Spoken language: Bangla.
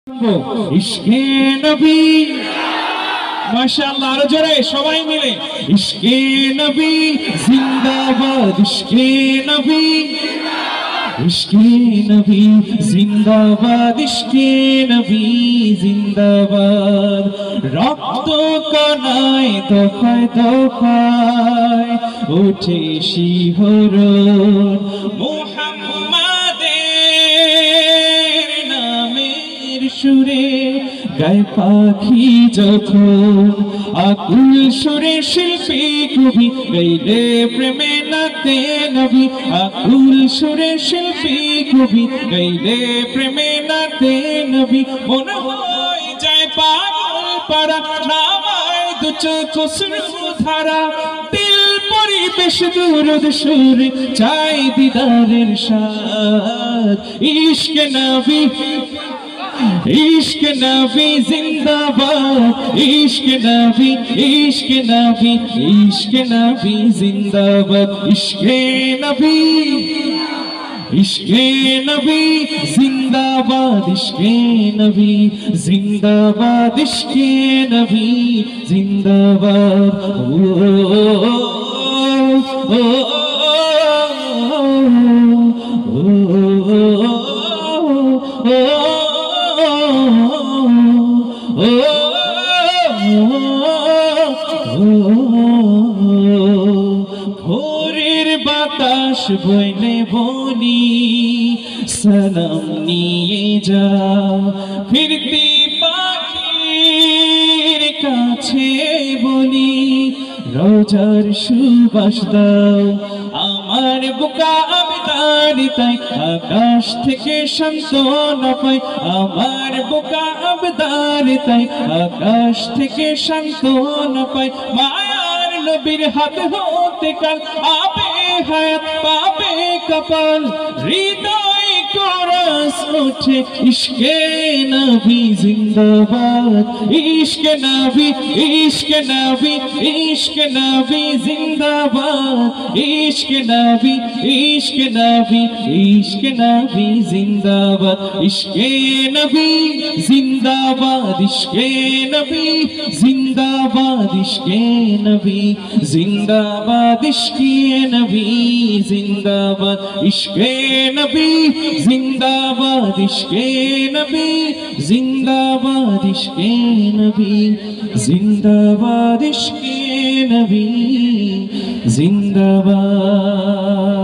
इश्क़े नबी माशाअल्लाह, आरो जोरे सबाई मिले इश्क़े नबी जिंदाबाद, इश्क़े नबी, इश्क़े नबी जिंदाबाद, इश्क़े नबी जिंदाबाद। रक्त कणाय दफाय दफाय उठे शिहरण मुহাম্মাদের नामेर सुरे গায় পাখি যখন আকুল সুরে শিল্পী কবি গাইলে প্রেমে নাতে নবী, আকুল সুরে শিল্পী কবি গাইলে প্রেমে নাতে নবী। মনে হয় যায় পাগল পারা নামায় দু চোখ অশ্রু ধারা, দিল পরিবেশ দুরুদ সুরে চাই দিদারের স্বাদ। ইশকে নবী, इश्क़ नबी जिंदाबाद, इश्क़ नबी, इश्क़ नबी, इश्क़ नबी जिंदाबाद, इश्क़े नबी, इश्क़े नबी जिंदाबाद, इश्क़े नबी जिंदाबाद, इश्क़े नबी जिंदाबाद। ভোরের বাতাস বইলে বলি সালাম নিয়ে যা, ফিরতি পাখির কাছে বলি রোজার সুবাস দাও আমার বুকা আবদার তাই, আকাশ থেকে সান্ত্বনা পাই আমার বুকা আবদার তাই, আকাশ থেকে সান্ত্বনা পাই। মায়ার নবীর হাত হতে কাল আবে হায়াত পাবে কপাল, হৃদয় কোরাস ওঠে ইশকে নবী জিন্দাবাদ, ইশকে নবী, ইশকে নবী, ইশকে নবী জিন্দাবাদ, ইশকে নবী, ইশকে নবী, ইশকে নবী জিন্দাবাদ, ইশকে নবী জিন্দাবাদ, ইশকে নবী জিন্দাবাদ, ইশকে নবী জিন্দাবাদ, ইশকে নবী জিন্দাবাদ, ইশকে নবী জিন্দাবাদ, ইশকে নবী জিন্দাবাদ, ইশকে নবী জিন্দাবাদ, ইশকে নবী জিন্দাবাদ।